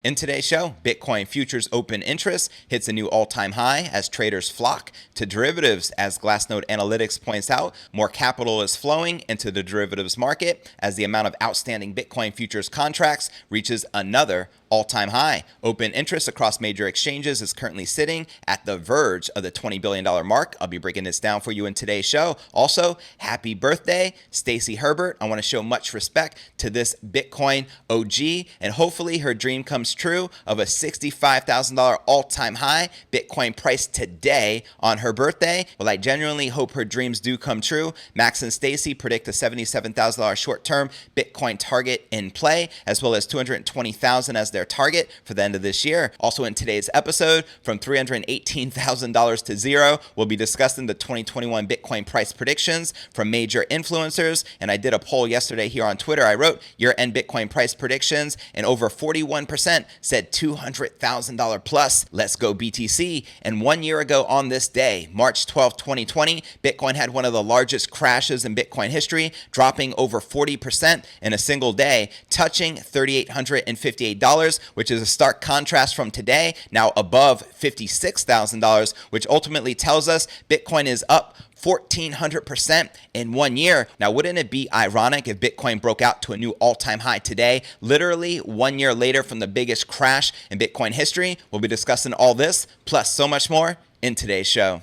In today's show, Bitcoin futures open interest hits a new all-time high as traders flock to derivatives. As Glassnode Analytics points out, more capital is flowing into the derivatives market as the amount of outstanding Bitcoin futures contracts reaches another all-time high. Open interest across major exchanges is currently sitting at the verge of the $20 billion mark. I'll be breaking this down for you in today's show. Also, happy birthday, Stacy Herbert. I want to show much respect to this Bitcoin OG, and hopefully her dream comes true of a $65,000 all-time high Bitcoin price today on her birthday. Well, I genuinely hope her dreams do come true. Max and Stacy predict a $77,000 short-term Bitcoin target in play, as well as $220,000 as their target for the end of this year. Also in today's episode, from $318,000 to zero, we'll be discussing the 2021 Bitcoin price predictions from major influencers. And I did a poll yesterday here on Twitter. I wrote year-end Bitcoin price predictions, and over 41% said $200,000 plus. Let's go BTC. And 1 year ago on this day, March 12, 2020, Bitcoin had one of the largest crashes in Bitcoin history, dropping over 40% in a single day, touching $3,858, which is a stark contrast from today, now above $56,000, which ultimately tells us Bitcoin is up 1,400% in 1 year. Now, wouldn't it be ironic if Bitcoin broke out to a new all-time high today, literally 1 year later from the biggest crash in Bitcoin history? We'll be discussing all this, plus so much more in today's show.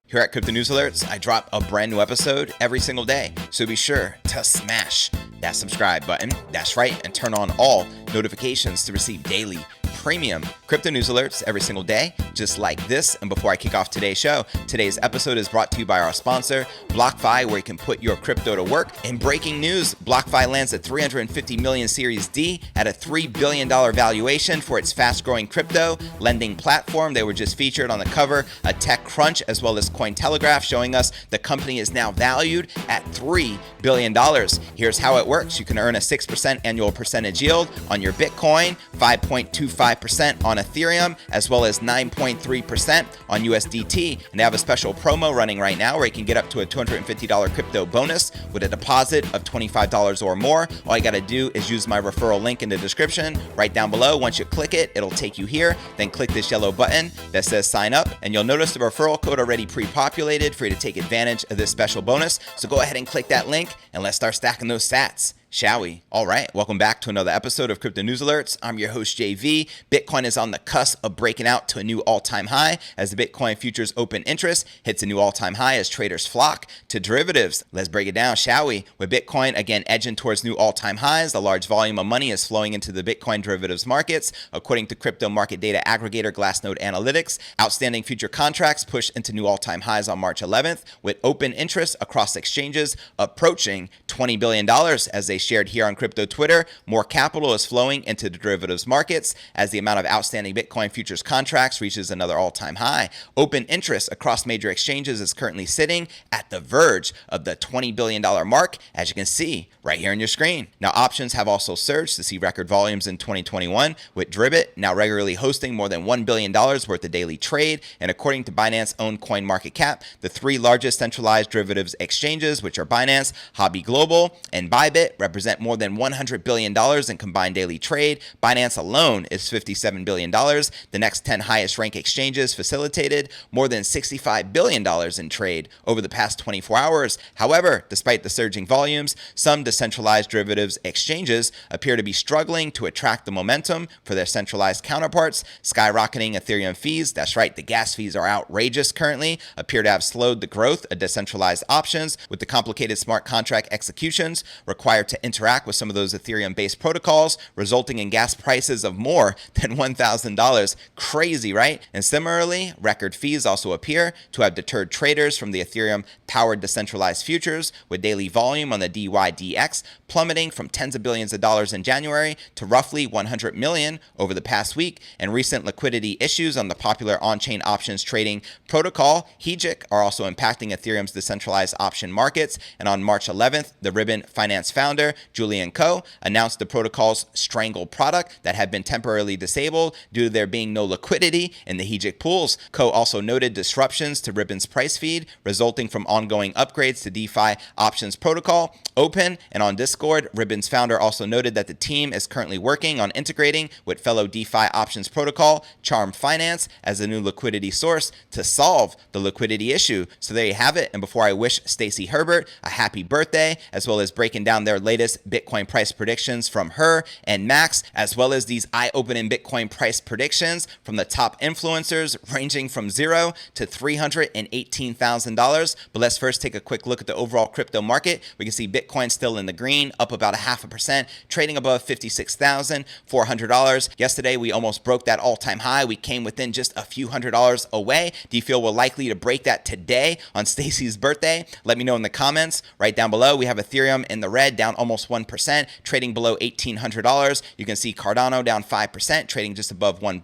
Here at Crypto News Alerts, I drop a brand new episode every single day, so be sure to smash that subscribe button. That's right, and turn on all notifications to receive daily premium crypto news alerts every single day, just like this. And before I kick off today's show, today's episode is brought to you by our sponsor, BlockFi, where you can put your crypto to work. In breaking news, BlockFi lands a $350 million Series D at a $3 billion valuation for its fast-growing crypto lending platform. They were just featured on the cover of TechCrunch as well as Cointelegraph, showing us the company is now valued at $3 billion. Here's how it works. You can earn a 6% annual percentage yield on your Bitcoin, 5.25% on Ethereum, as well as 9.3% on USDT. And they have a special promo running right now where you can get up to a $250 crypto bonus with a deposit of $25 or more. All you got to do is use my referral link in the description right down below. Once you click it, it'll take you here. Then click this yellow button that says sign up, and you'll notice the referral code already pre-populated for you to take advantage of this special bonus. So go ahead and click that link and let's start stacking those sats. Shall we? All right, welcome back to another episode of Crypto News Alerts. I'm your host, JV. Bitcoin is on the cusp of breaking out to a new all-time high as the Bitcoin futures open interest hits a new all-time high as traders flock to derivatives. Let's break it down, shall we? With Bitcoin again edging towards new all-time highs, a large volume of money is flowing into the Bitcoin derivatives markets. According to crypto market data aggregator Glassnode Analytics, outstanding future contracts pushed into new all-time highs on March 11th, with open interest across exchanges approaching $20 billion. As they shared here on crypto Twitter, more capital is flowing into the derivatives markets as the amount of outstanding Bitcoin futures contracts reaches another all-time high. Open interest across major exchanges is currently sitting at the verge of the $20 billion mark, as you can see right here on your screen. Now, options have also surged to see record volumes in 2021, with Dribbit now regularly hosting more than $1 billion worth of daily trade. And according to Binance-owned CoinMarketCap, the three largest centralized derivatives exchanges, which are Binance, Hobby Global, and Bybit, represent more than $100 billion in combined daily trade. Binance alone is $57 billion. The next 10 highest ranked exchanges facilitated more than $65 billion in trade over the past 24 hours. However, despite the surging volumes, some decentralized derivatives exchanges appear to be struggling to attract the momentum for their centralized counterparts. Skyrocketing Ethereum fees, that's right, the gas fees are outrageous currently, appear to have slowed the growth of decentralized options, with the complicated smart contract executions required to interact with some of those Ethereum-based protocols, resulting in gas prices of more than $1,000. Crazy, right? And similarly, record fees also appear to have deterred traders from the Ethereum-powered decentralized futures, with daily volume on the DYDX plummeting from tens of billions of dollars in January to roughly 100 million over the past week. And recent liquidity issues on the popular on-chain options trading protocol, HEJIC, are also impacting Ethereum's decentralized option markets. And on March 11th, the Ribbon Finance founder founder, Julian Ko, announced the protocol's Strangle product that had been temporarily disabled due to there being no liquidity in the Hegic pools. Ko also noted disruptions to Ribbon's price feed resulting from ongoing upgrades to DeFi options protocol, Open, and on Discord. Ribbon's founder also noted that the team is currently working on integrating with fellow DeFi options protocol, Charm Finance, as a new liquidity source to solve the liquidity issue. So there you have it. And before I wish Stacy Herbert a happy birthday, as well as breaking down their latest Bitcoin price predictions from her and Max, as well as these eye-opening Bitcoin price predictions from the top influencers ranging from $0 to $318,000. But let's first take a quick look at the overall crypto market. We can see Bitcoin still in the green, up about 0.5%, trading above $56,400. Yesterday, we almost broke that all-time high. We came within just a few $100 away. Do you feel we're likely to break that today on Stacy's birthday? Let me know in the comments right down below. We have Ethereum in the red, down almost 1%, trading below $1,800. You can see Cardano down 5%, trading just above $1.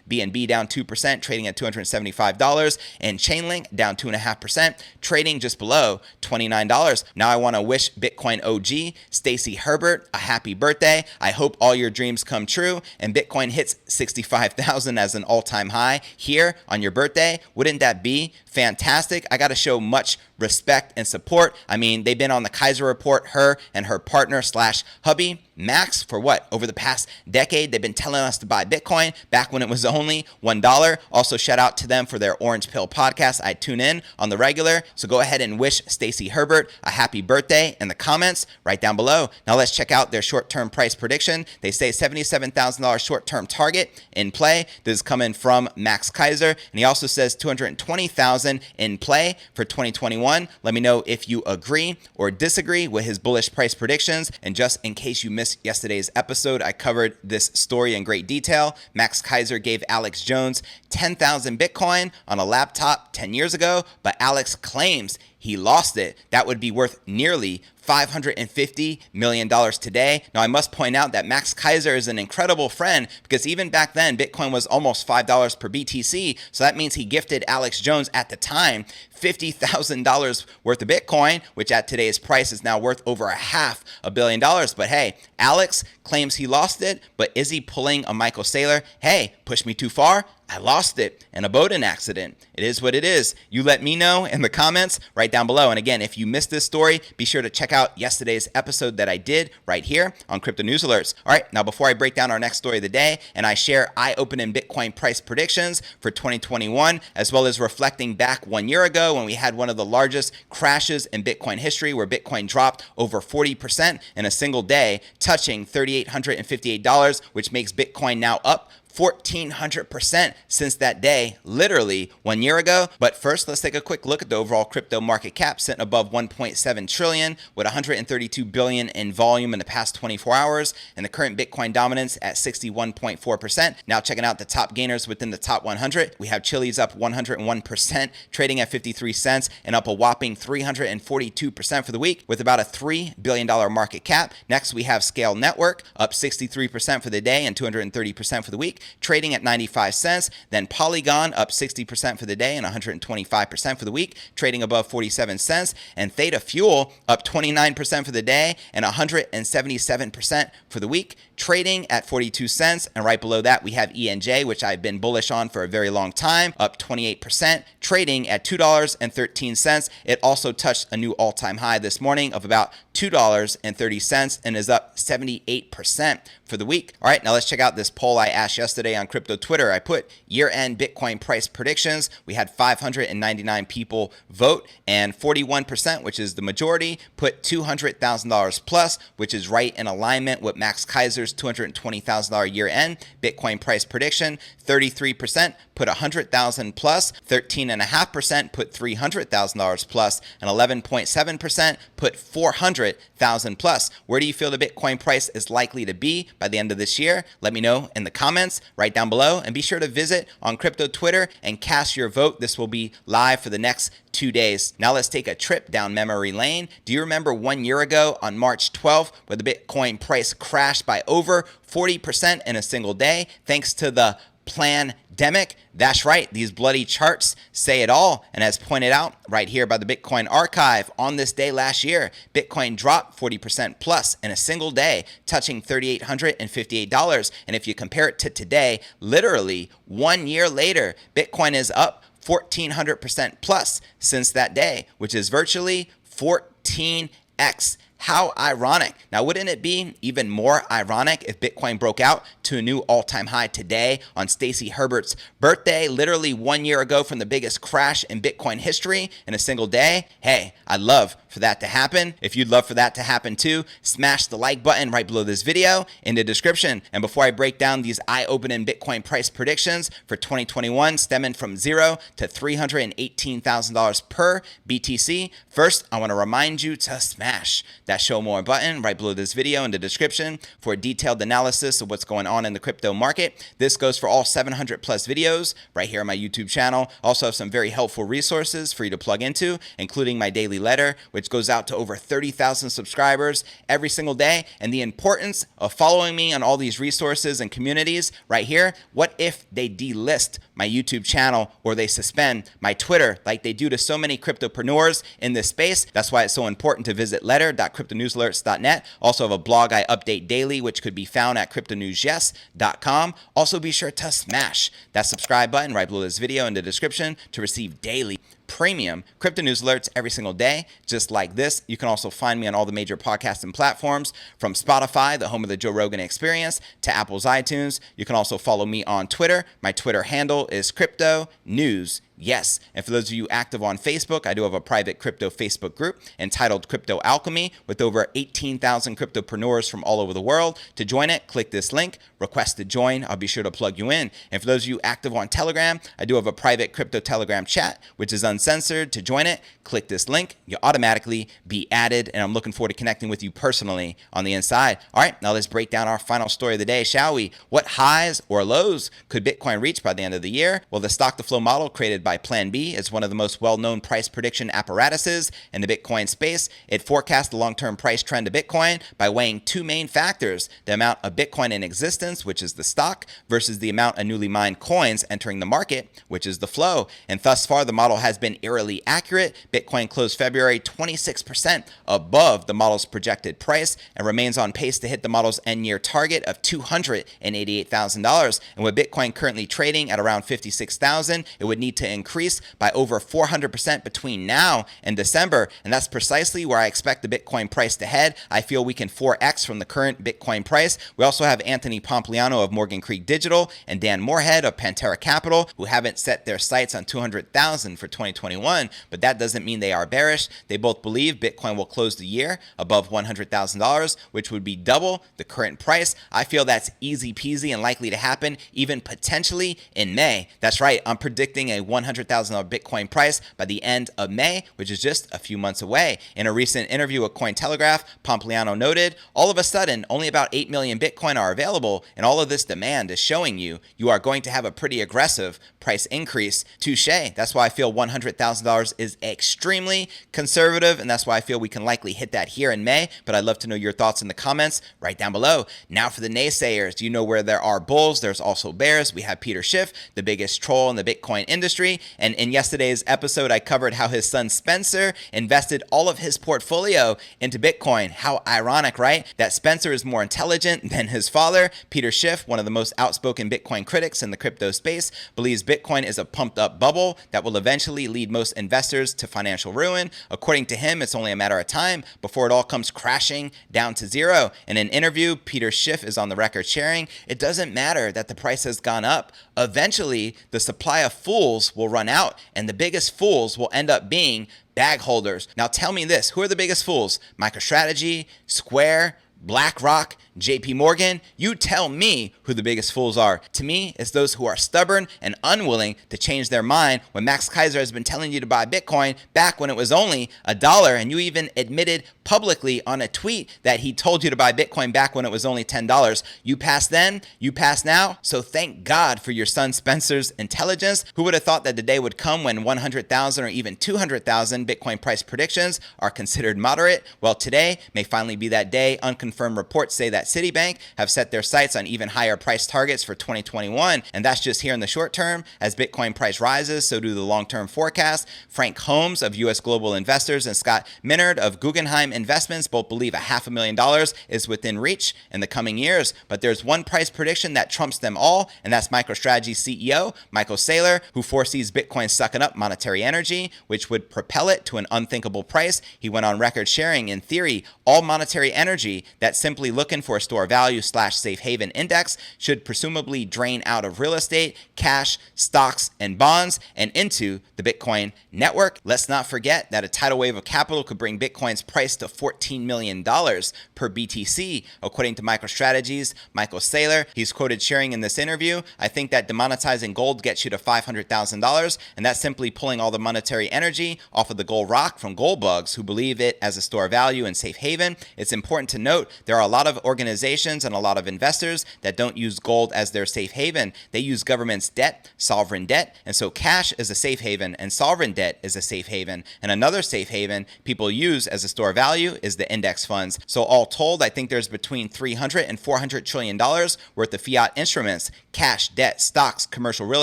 BNB down 2%, trading at $275. And Chainlink down 2.5%, trading just below $29. Now I want to wish Bitcoin OG Stacy Herbert a happy birthday. I hope all your dreams come true and Bitcoin hits 65,000 as an all-time high here on your birthday. Wouldn't that be fantastic? I got to show much respect and support. I mean, they've been on the Kaiser Report, her and her partner / hubby, Max, for what? Over the past decade, they've been telling us to buy Bitcoin back when it was only $1. Also, shout out to them for their Orange Pill podcast. I tune in on the regular. So go ahead and wish Stacy Herbert a happy birthday in the comments right down below. Now let's check out their short-term price prediction. They say $77,000 short-term target in play. This is coming from Max Kaiser. And he also says $220,000 in play for 2021. Let me know if you agree or disagree with his bullish price predictions. And just in case you missed yesterday's episode, I covered this story in great detail. Max Kaiser gave Alex Jones 10,000 Bitcoin on a laptop 10 years ago, but Alex claims he lost it. That would be worth nearly $550 million today. Now, I must point out that Max Kaiser is an incredible friend because even back then, Bitcoin was almost $5 per BTC. So that means he gifted Alex Jones at the time $50,000 worth of Bitcoin, which at today's price is now worth over $500 million. But hey, Alex claims he lost it, but is he pulling a Michael Saylor? Hey, push me too far? I lost it in a boating accident. It is what it is. You let me know in the comments right down below. And again, if you missed this story, be sure to check out yesterday's episode that I did right here on Crypto News Alerts. All right, now before I break down our next story of the day and I share eye-opening Bitcoin price predictions for 2021, as well as reflecting back 1 year ago when we had one of the largest crashes in Bitcoin history where Bitcoin dropped over 40% in a single day, touching $3,858, which makes Bitcoin now up 1,400% since that day, literally 1 year ago. But first, let's take a quick look at the overall crypto market cap, sitting above 1.7 trillion with 132 billion in volume in the past 24 hours, and the current Bitcoin dominance at 61.4%. Now checking out the top gainers within the top 100, we have Chili's up 101%, trading at 53 cents, and up a whopping 342% for the week with about a $3 billion market cap. Next, we have Scale Network up 63% for the day and 230% for the week, trading at 95 cents. Then Polygon up 60% for the day and 125% for the week, trading above 47 cents. And Theta Fuel up 29% for the day and 177% for the week, trading at 42 cents. And right below that, we have ENJ, which I've been bullish on for a very long time, up 28%, trading at $2.13. It also touched a new all-time high this morning of about $2.30 and is up 78% for the week. All right, now let's check out this poll I asked yesterday on crypto Twitter. I put year-end Bitcoin price predictions. We had 599 people vote, and 41%, which is the majority, put $200,000 plus, which is right in alignment with Max Kaiser's $220,000 year-end Bitcoin price prediction. 33% put $100,000 plus, 13.5% put $300,000 plus, and 11.7% put $400,000 plus. Where do you feel the Bitcoin price is likely to be by the end of this year? Let me know in the comments right down below, and be sure to visit on crypto Twitter and cast your vote. This will be live for the next 2 days. Now let's take a trip down memory lane. Do you remember 1 year ago on March 12th where the Bitcoin price crashed by over 40% in a single day thanks to the Plandemic. That's right, these bloody charts say it all. And as pointed out right here by the Bitcoin archive, on this day last year, Bitcoin dropped 40% plus in a single day, touching $3,858. And if you compare it to today, literally 1 year later, Bitcoin is up 1,400% plus since that day, which is virtually 14x. How ironic. Now, wouldn't it be even more ironic if Bitcoin broke out to a new all-time high today on Stacy Herbert's birthday, literally 1 year ago from the biggest crash in Bitcoin history in a single day? Hey, I'd love for that to happen. If you'd love for that to happen too, smash the like button right below this video in the description. And before I break down these eye-opening Bitcoin price predictions for 2021 stemming from $0 to $318,000 per BTC, first, I want to remind you to smash that show more button right below this video in the description for a detailed analysis of what's going on in the crypto market. This goes for all 700 plus videos right here on my YouTube channel. Also have some very helpful resources for you to plug into, including my daily letter, which goes out to over 30,000 subscribers every single day, and the importance of following me on all these resources and communities right here. What if they delist my YouTube channel or they suspend my Twitter like they do to so many cryptopreneurs in this space? That's why it's so important to visit letter.cryptonewsalerts.net. Also have a blog I update daily, which could be found at cryptonewsyes.com. Also be sure to smash that subscribe button right below this video in the description to receive daily premium crypto news alerts every single day, just like this. You can also find me on all the major podcasting platforms, from Spotify, the home of the Joe Rogan Experience, to Apple's iTunes. You can also follow me on Twitter. My Twitter handle is Crypto News. Yes, and for those of you active on Facebook, I do have a private crypto Facebook group entitled Crypto Alchemy with over 18,000 cryptopreneurs from all over the world. To join it, click this link, request to join. I'll be sure to plug you in. And for those of you active on Telegram, I do have a private crypto Telegram chat, which is uncensored. To join it, click this link. You'll automatically be added, and I'm looking forward to connecting with you personally on the inside. All right, now let's break down our final story of the day, shall we? What highs or lows could Bitcoin reach by the end of the year? Well, the stock-to-flow model created by PlanB is one of the most well-known price prediction apparatuses in the Bitcoin space. It forecasts the long-term price trend of Bitcoin by weighing two main factors: the amount of Bitcoin in existence, which is the stock, versus the amount of newly mined coins entering the market, which is the flow. And thus far, the model has been eerily accurate. Bitcoin closed February 26% above the model's projected price and remains on pace to hit the model's end-year target of $288,000. And with Bitcoin currently trading at around $56,000, it would need to increase by over 400% between now and December. And that's precisely where I expect the Bitcoin price to head. I feel we can 4x from the current Bitcoin price. We also have Anthony Pompliano of Morgan Creek Digital and Dan Morehead of Pantera Capital, who haven't set their sights on 200,000 for 2021, but that doesn't mean they are bearish. They both believe Bitcoin will close the year above $100,000, which would be double the current price. I feel that's easy peasy and likely to happen even potentially in May. That's right, I'm predicting a $100,000 Bitcoin price by the end of May, which is just a few months away. In a recent interview with Cointelegraph, Pompliano noted, all of a sudden, only about 8 million Bitcoin are available, and all of this demand is showing you are going to have a pretty aggressive price increase. Touche. That's why I feel $100,000 is extremely conservative, and that's why I feel we can likely hit that here in May. But I'd love to know your thoughts in the comments right down below. Now for the naysayers. Do you know where there are bulls, there's also bears? We have Peter Schiff, the biggest troll in the Bitcoin industry, and in yesterday's episode, I covered how his son Spencer invested all of his portfolio into Bitcoin. How ironic, right? That Spencer is more intelligent than his father. Peter Schiff, one of the most outspoken Bitcoin critics in the crypto space, believes Bitcoin is a pumped up bubble that will eventually lead most investors to financial ruin. According to him, it's only a matter of time before it all comes crashing down to zero. In an interview, Peter Schiff is on the record sharing, it doesn't matter that the price has gone up. Eventually, the supply of fools will run out, and the biggest fools will end up being bag holders. Now tell me this, who are the biggest fools? MicroStrategy, Square, BlackRock, JP Morgan? You tell me who the biggest fools are. To me, it's those who are stubborn and unwilling to change their mind when Max Kaiser has been telling you to buy Bitcoin back when it was only $1, and you even admitted publicly on a tweet that he told you to buy Bitcoin back when it was only $10. You passed then, you pass now, so thank God for your son Spencer's intelligence. Who would have thought that the day would come when 100,000 or even 200,000 Bitcoin price predictions are considered moderate? Well, today may finally be that day. Unconfirmed reports say that at Citibank have set their sights on even higher price targets for 2021, and that's just here in the short term. As Bitcoin price rises, so do the long-term forecasts. Frank Holmes of U.S. Global Investors and Scott Minerd of Guggenheim Investments both believe $500,000 is within reach in the coming years. But there's one price prediction that trumps them all, and that's MicroStrategy CEO Michael Saylor, who foresees Bitcoin sucking up monetary energy, which would propel it to an unthinkable price. He went on record sharing, in theory, all monetary energy that's simply looking for a store value / safe haven index should presumably drain out of real estate, cash, stocks, and bonds and into the Bitcoin network. Let's not forget that a tidal wave of capital could bring Bitcoin's price to $14 million per BTC, according to MicroStrategy's Michael Saylor. He's quoted sharing in this interview, "I think that demonetizing gold gets you to $500,000, and that's simply pulling all the monetary energy off of the gold rock from gold bugs who believe it as a store of value and safe haven. It's important to note there are a lot of organizations and a lot of investors that don't use gold as their safe haven. They use government's debt, sovereign debt, and so cash is a safe haven and sovereign debt is a safe haven. And another safe haven people use as a store of value is the index funds. So all told, I think there's between $300 and $400 trillion worth of fiat instruments, cash, debt, stocks, commercial real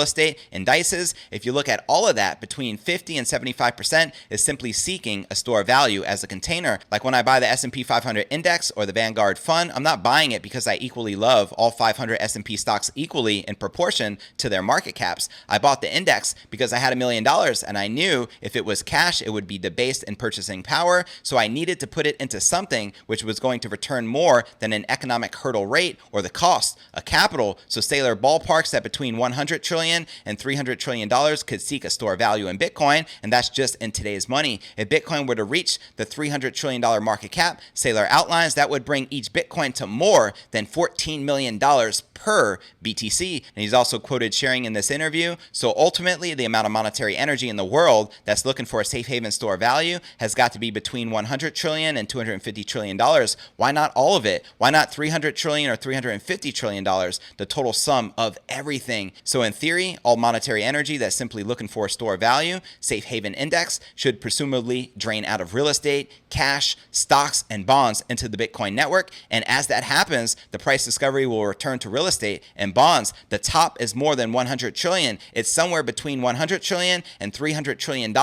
estate, indices. If you look at all of that, between 50 and 75% is simply seeking a store of value as a container. Like when I buy the S&P 500 index or the Vanguard fund, I'm not buying it because I equally love all 500 S&P stocks equally in proportion to their market caps. I bought the index because I had $1 million and I knew if it was cash, it would be debased in purchasing power. So I needed to put it into something which was going to return more than an economic hurdle rate or the cost of capital. So Saylor ballparks that between $100 trillion and $300 trillion could seek a store of value in Bitcoin, and that's just in today's money. If Bitcoin were to reach the $300 trillion market cap, Saylor outlines that would bring each Bitcoin to more than $14 million per BTC. And he's also quoted sharing in this interview, so ultimately the amount of monetary energy in the world that's looking for a safe haven store of value has got to be between $100 trillion and $250 trillion. Why not all of it? Why not $300 trillion or $350 trillion? The total sum of everything. So in theory, all monetary energy that's simply looking for a store of value, safe haven index, should presumably drain out of real estate, cash, stocks, and bonds into the Bitcoin network. And as that happens, the price discovery will return to real estate and bonds. The top is more than $100 trillion. It's somewhere between $100 trillion and $300 trillion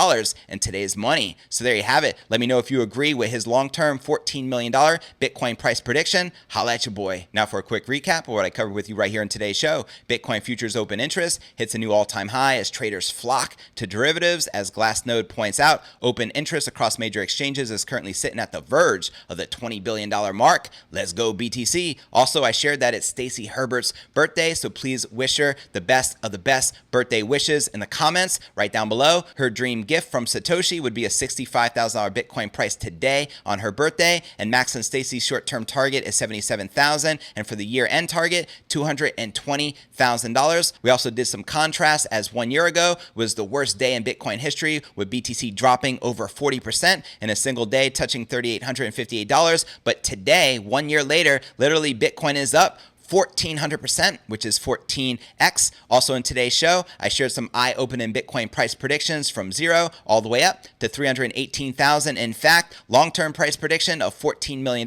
in today's money. So there you have it. Let me know if you agree with his long-term $14 million Bitcoin price prediction. Holla at your boy. Now for a quick recap of what I covered with you right here in today's show. Bitcoin futures open interest hits a new all-time high as traders flock to derivatives. As Glassnode points out, open interest across major exchanges is currently sitting at the verge of the $20 billion mark. Let's go BTC. Also, I shared that it's Stacey Herbert's birthday, so please wish her the best of the best birthday wishes in the comments right down below. Her dream gift from Satoshi would be a $65,000 Bitcoin price today on her birthday, and Max and Stacey's short-term target is $77,000, and for the year-end target, $220,000. We also did some contrast, as 1 year ago was the worst day in Bitcoin history, with BTC dropping over 40% in a single day, touching $3,858. But today, 1 year later, literally Bitcoin is up 1,400%, which is 14x. Also in today's show, I shared some eye-opening Bitcoin price predictions from 0 all the way up to 318,000. In fact, long-term price prediction of $14 million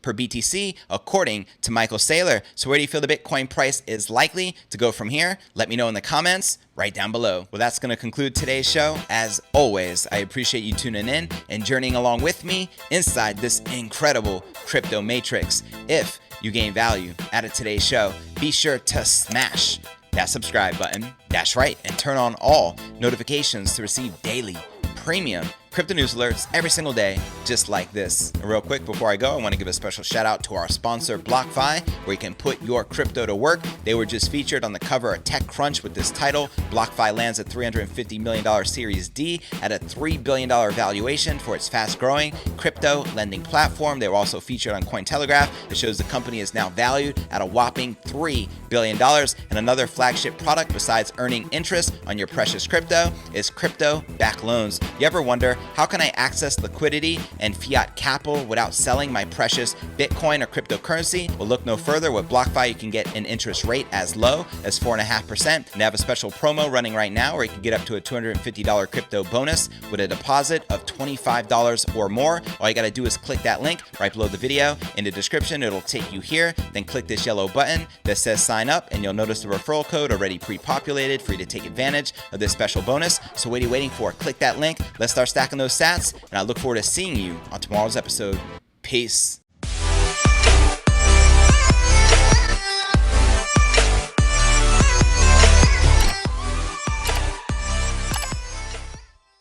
per BTC, according to Michael Saylor. So where do you feel the Bitcoin price is likely to go from here? Let me know in the comments right down below. Well, that's going to conclude today's show. As always, I appreciate you tuning in and journeying along with me inside this incredible crypto matrix. If you gain value out of today's show, be sure to smash that subscribe button. That's right, and turn on all notifications to receive daily premium crypto news alerts every single day, just like this. And real quick before I go, I want to give a special shout out to our sponsor, BlockFi, where you can put your crypto to work. They were just featured on the cover of TechCrunch with this title. BlockFi lands a $350 million Series D at a $3 billion valuation for its fast-growing crypto lending platform. They were also featured on Cointelegraph. It shows the company is now valued at a whopping $3 billion. And another flagship product besides earning interest on your precious crypto is crypto-backed loans. You ever wonder How can I access liquidity and fiat capital without selling my precious Bitcoin or cryptocurrency? Well, look no further. With BlockFi, you can get an interest rate as low as 4.5%. And they have a special promo running right now where you can get up to a $250 crypto bonus with a deposit of $25 or more. All you got to do is click that link right below the video. In the description, it'll take you here. Then click this yellow button that says sign up, and you'll notice the referral code already pre-populated for you to take advantage of this special bonus. So what are you waiting for? Click that link. Let's start stacking those sats, and I look forward to seeing you on tomorrow's episode. Peace.